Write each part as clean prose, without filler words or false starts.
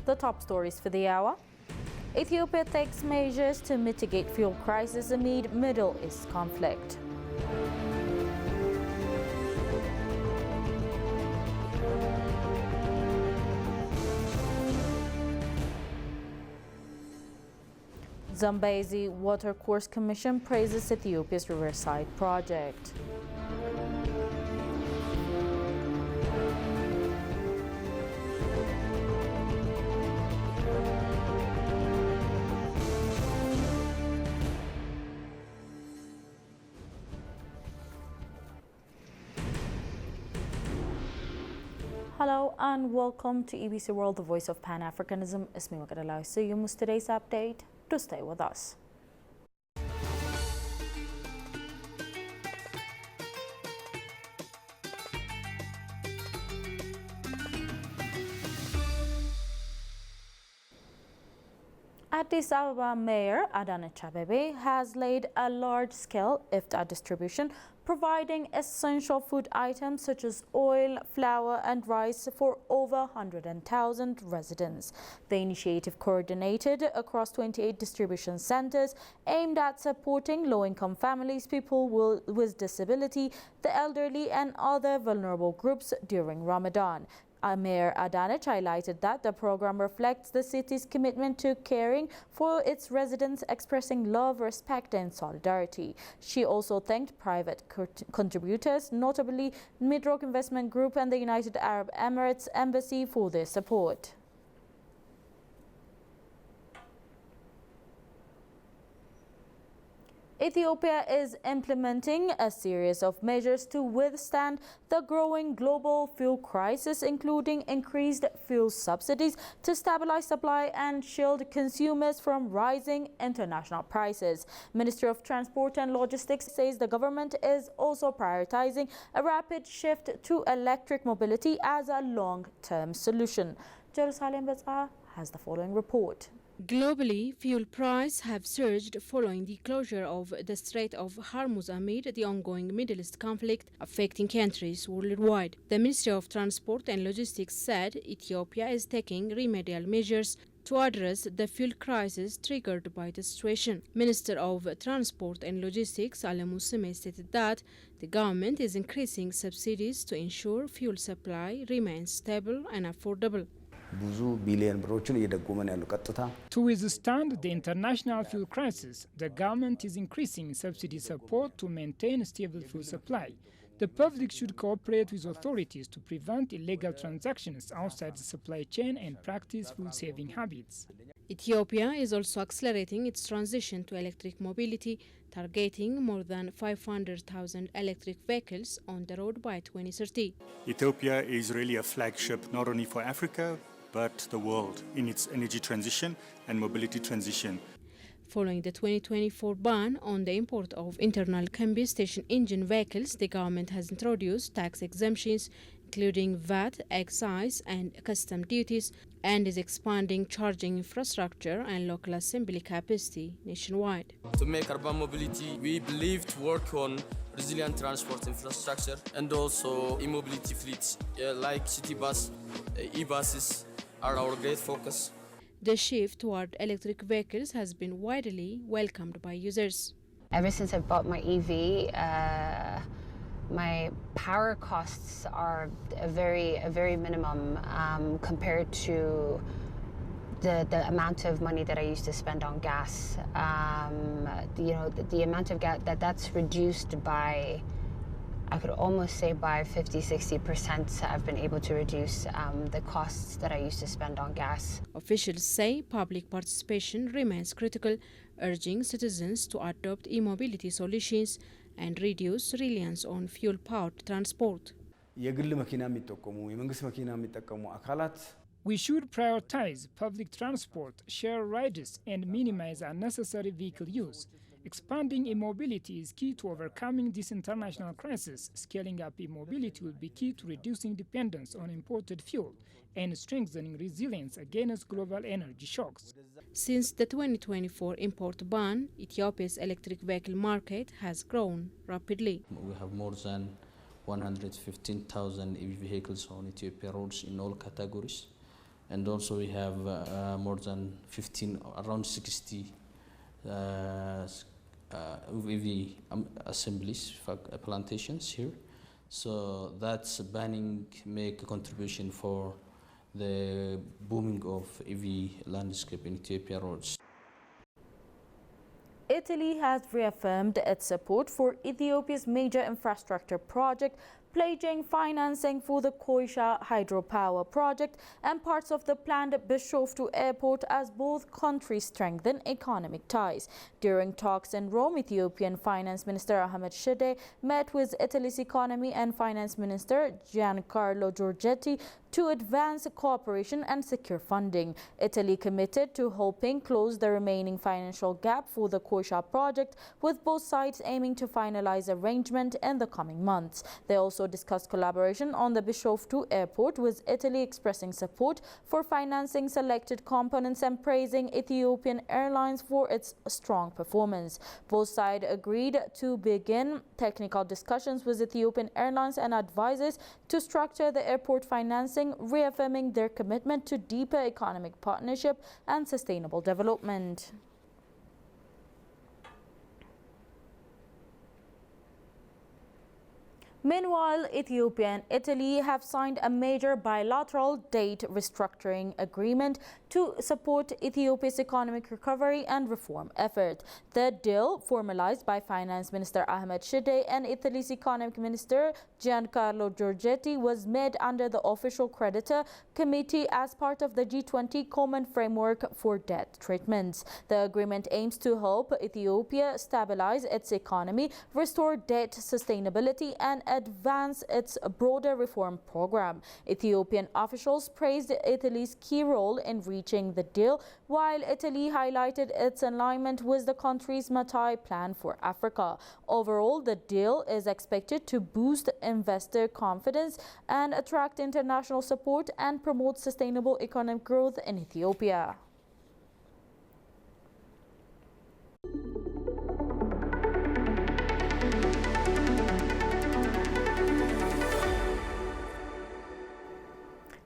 The top stories for the hour. Ethiopia takes measures to mitigate fuel crisis amid Middle East conflict. Zambezi Watercourse Commission praises Ethiopia's Riverside project. Hello and welcome to EBC World, the voice of Pan-Africanism. Ismi Wakadalai. So you must today's update to stay with us. Addis Ababa Mayor Adanet Abebe has laid a large-scale iftar distribution, providing essential food items such as oil, flour and rice for over 100,000 residents. The initiative coordinated across 28 distribution centers aimed at supporting low-income families, people with disability, the elderly and other vulnerable groups during Ramadan. Mayor Adanet highlighted that the program reflects the city's commitment to caring for its residents, expressing love, respect and solidarity. She also thanked private contributors, notably Midrock Investment Group and the United Arab Emirates Embassy, for their support. Ethiopia is implementing a series of measures to withstand the growing global fuel crisis, including increased fuel subsidies to stabilize supply and shield consumers from rising international prices. Ministry of Transport and Logistics says the government is also prioritizing a rapid shift to electric mobility as a long-term solution. Jerusalem Bezah has the following report. Globally, fuel prices have surged following the closure of the Strait of Hormuz amid the ongoing Middle East conflict affecting countries worldwide. The Ministry of Transport and Logistics said Ethiopia is taking remedial measures to address the fuel crisis triggered by the situation. Minister of Transport and Logistics Alemu Sime stated that the government is increasing subsidies to ensure fuel supply remains stable and affordable. To withstand the international fuel crisis, the government is increasing subsidy support to maintain stable fuel supply. The public should cooperate with authorities to prevent illegal transactions outside the supply chain and practice fuel-saving habits. Ethiopia is also accelerating its transition to electric mobility, targeting more than 500,000 electric vehicles on the road by 2030. Ethiopia is really a flagship not only for Africa, but the world in its energy transition and mobility transition. Following the 2024 ban on the import of internal combustion engine vehicles, the government has introduced tax exemptions, including VAT, excise and custom duties, and is expanding charging infrastructure and local assembly capacity nationwide. To make urban mobility, we believe to work on resilient transport infrastructure and also e-mobility fleets like city bus, e-buses are our great focus. The shift toward electric vehicles has been widely welcomed by users. Ever since I bought my EV, my power costs are a very minimum compared to the amount of money that I used to spend on gas. The amount of gas that's reduced by, I could almost say by 50–60%. I've been able to reduce the costs that I used to spend on gas. Officials say public participation remains critical, urging citizens to adopt e-mobility solutions and reduce reliance on fuel-powered transport. We should prioritize public transport, share riders, and minimize unnecessary vehicle use. Expanding e-mobility is key to overcoming this international crisis. Scaling up e-mobility will be key to reducing dependence on imported fuel and strengthening resilience against global energy shocks. Since the 2024 import ban, Ethiopia's electric vehicle market has grown rapidly. We have more than 115,000 EV vehicles on Ethiopia roads in all categories. and also we have more than 15, around 60 EV assemblies, plantations here. So that's banning make a contribution for the booming of EV landscape in Ethiopia roads. Italy has reaffirmed its support for Ethiopia's major infrastructure project, pledging financing for the Koisha hydropower project and parts of the planned Bishoftu airport as both countries strengthen economic ties. During talks in Rome, Ethiopian Finance Minister Ahmed Shide met with Italy's Economy and Finance Minister Giancarlo Giorgetti to advance cooperation and secure funding. Italy committed to helping close the remaining financial gap for the Koisha project, with both sides aiming to finalize arrangement in the coming months. They also discussed collaboration on the Bishoftu airport, with Italy expressing support for financing selected components and praising Ethiopian Airlines for its strong performance. Both sides agreed to begin technical discussions with Ethiopian Airlines and advisors to structure the airport financing, reaffirming their commitment to deeper economic partnership and sustainable development. Meanwhile, Ethiopia and Italy have signed a major bilateral debt restructuring agreement to support Ethiopia's economic recovery and reform effort. The deal, formalized by Finance Minister Ahmed Shide and Italy's Economic Minister Giancarlo Giorgetti, was made under the Official Creditor Committee as part of the G20 Common Framework for Debt Treatments. The agreement aims to help Ethiopia stabilize its economy, restore debt sustainability, and advance its broader reform program. Ethiopian officials praised Italy's key role in reaching the deal, while Italy highlighted its alignment with the country's Matai Plan for Africa. Overall, the deal is expected to boost investor confidence and attract international support and promote sustainable economic growth in Ethiopia.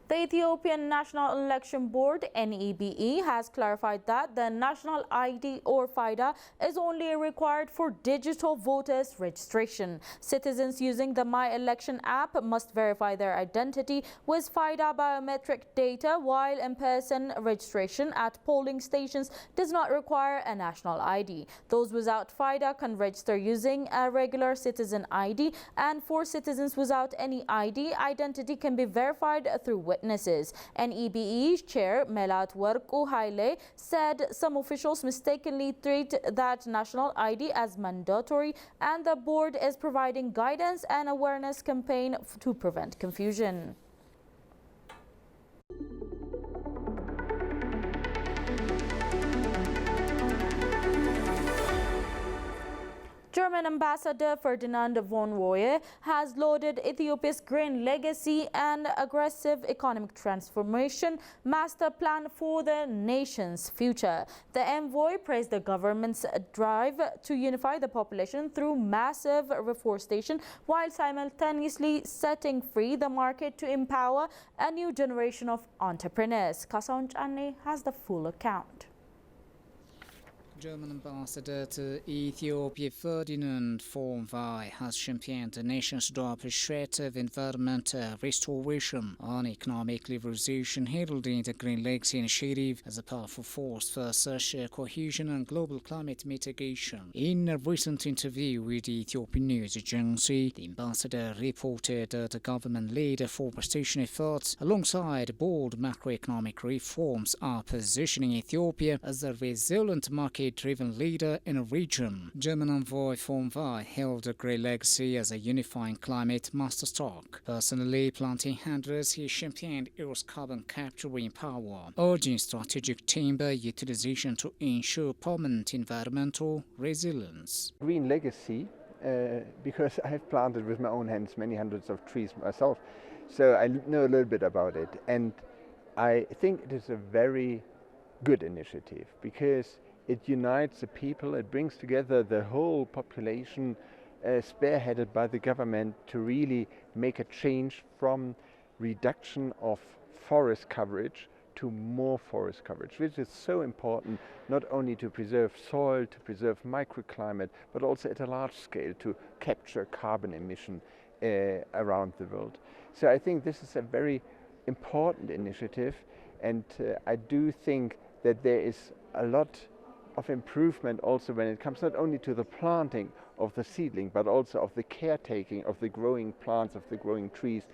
The Ethiopian National Election Board (NEBE) has clarified that the national ID or FIDA is only required for digital voters registration. Citizens using the My Election app must verify their identity with FIDA biometric data, while in-person registration at polling stations does not require a national ID. Those without FIDA can register using a regular citizen ID, and for citizens without any ID, identity can be verified through witnesses. NEBE Chair Melat Warku Haile said some officials mistakenly treat that national ID as mandatory, and the board is providing guidance and awareness campaign to prevent confusion. German Ambassador Ferdinand von Roye has lauded Ethiopia's green legacy and aggressive economic transformation master plan for the nation's future. The envoy praised the government's drive to unify the population through massive reforestation, while simultaneously setting free the market to empower a new generation of entrepreneurs. Kasaun Channe has the full account. German Ambassador to Ethiopia Ferdinand von Roye has championed the nation's appreciative environmental restoration and economic liberalization, heralding the Green Legacy Initiative as a powerful force for social cohesion and global climate mitigation. In a recent interview with the Ethiopian news agency, the ambassador reported that the government-led afforestation efforts, alongside bold macroeconomic reforms, are positioning Ethiopia as a resilient market-driven leader in a region. German envoy von Roye held a great legacy as a unifying climate masterstroke. Personally planting hundreds, he championed Earth's carbon capturing power, urging strategic timber utilization to ensure permanent environmental resilience. Green legacy, because I've planted with my own hands many hundreds of trees myself, so I know a little bit about it, and I think it is a very good initiative because it unites the people, it brings together the whole population, spearheaded by the government to really make a change from reduction of forest coverage to more forest coverage, which is so important not only to preserve soil, to preserve microclimate, but also at a large scale to capture carbon emission around the world. So I think this is a very important initiative, and I do think that there is a lot of improvement also when it comes not only to the planting of the seedling, but also of the caretaking of the growing plants, of the growing trees,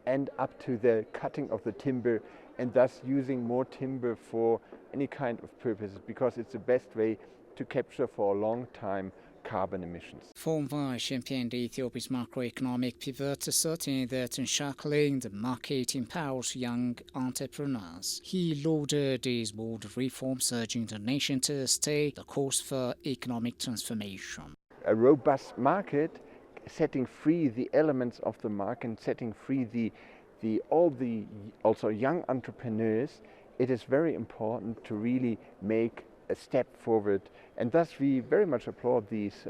and up to the cutting of the timber, and thus using more timber for any kind of purposes, because it's the best way to capture for a long time carbon emissions. Former Vice championed Ethiopia's macroeconomic pivot, asserting that encircling the market empowers young entrepreneurs. He lauded his bold reforms, urging the nation to stay the course for economic transformation. A robust market, setting free the elements of the market, setting free all the also young entrepreneurs, it is very important to really make a step forward, and thus we very much applaud these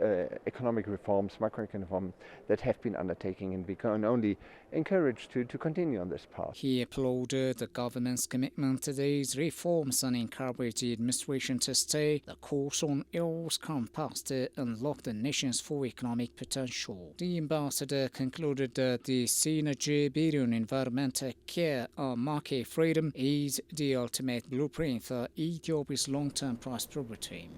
economic reforms, macroeconomic reforms that have been undertaken, and we can only encourage to continue on this path. He applauded the government's commitment to these reforms and encouraged the administration to stay the course on EU's compass to unlock the nation's full economic potential. The ambassador concluded that the synergy between environmental care and market freedom is the ultimate blueprint for Ethiopia's long-term prosperity.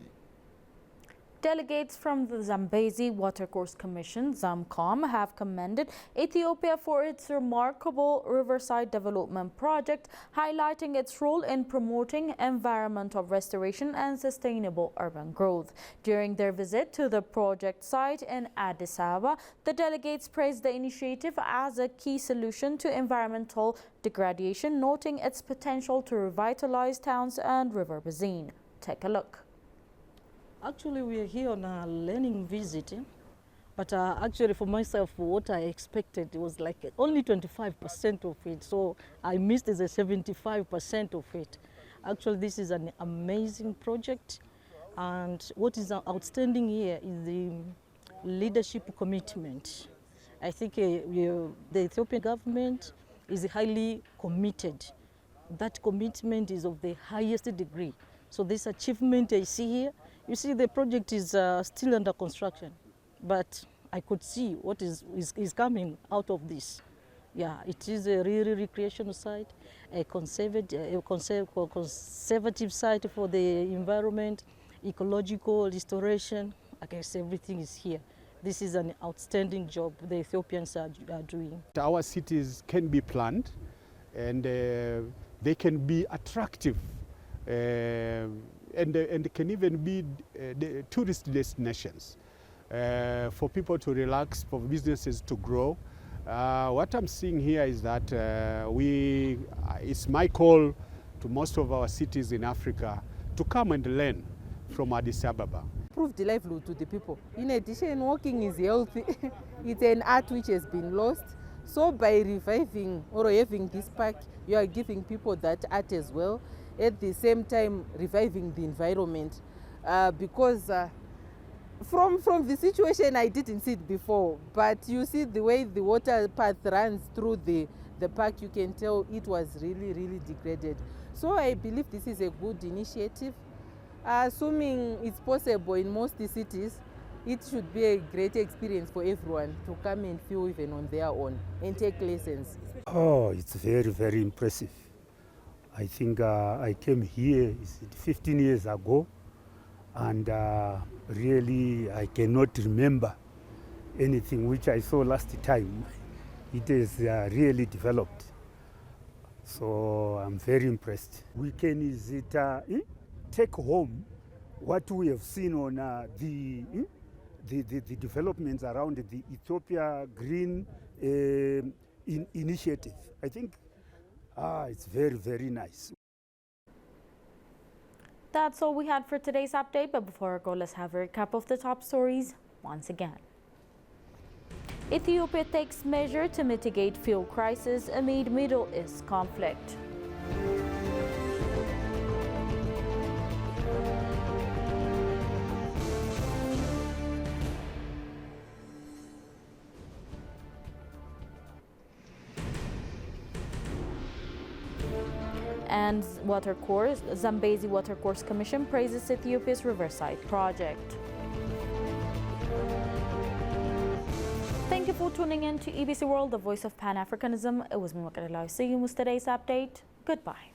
Delegates from the Zambezi Watercourse Commission, ZAMCOM, have commended Ethiopia for its remarkable riverside development project, highlighting its role in promoting environmental restoration and sustainable urban growth. During their visit to the project site in Addis Ababa, the delegates praised the initiative as a key solution to environmental degradation, noting its potential to revitalize towns and river basin. Take a look. Actually, we are here on a learning visit, but actually for myself, what I expected was like only 25% of it, so I missed the 75% of it. Actually, this is an amazing project, and what is outstanding here is the leadership commitment. I think the Ethiopian government is highly committed. That commitment is of the highest degree. So this achievement I see here, you see the project is still under construction, but I could see what is coming out of this. Yeah, it is a really recreational site, a conservative site for the environment, ecological restoration. I guess everything is here. This is an outstanding job the Ethiopians are doing. Our cities can be planned, and they can be attractive. And can even be the tourist destinations for people to relax, for businesses to grow. What I'm seeing here is that it's my call to most of our cities in Africa to come and learn from Addis Ababa. Prove the livelihood to the people. In addition, walking is healthy. It's an art which has been lost. So by reviving or having this park, you are giving people that art as well. At the same time reviving the environment, because from the situation I didn't see it before, but you see the way the water path runs through the park, you can tell it was really degraded. So I believe this is a good initiative. Assuming it's possible in most cities, it should be a great experience for everyone to come and feel even on their own and take lessons. Oh, it's very impressive. I think I came here 15 years ago, and really I cannot remember anything which I saw last time. It is really developed, so I'm very impressed. We can take home what we have seen on the developments around the Ethiopia Green Initiative. I think it's very nice. That's all we had for today's update, but before I go, let's have a recap of the top stories once again. Ethiopia takes measure to mitigate fuel crisis amid Middle East conflict. and Watercourse, Zambezi Watercourse Commission praises Ethiopia's Riverside project. Thank you for tuning in to EBC World, the voice of Pan-Africanism. It was me, Makadalawi. See you in today's update. Goodbye.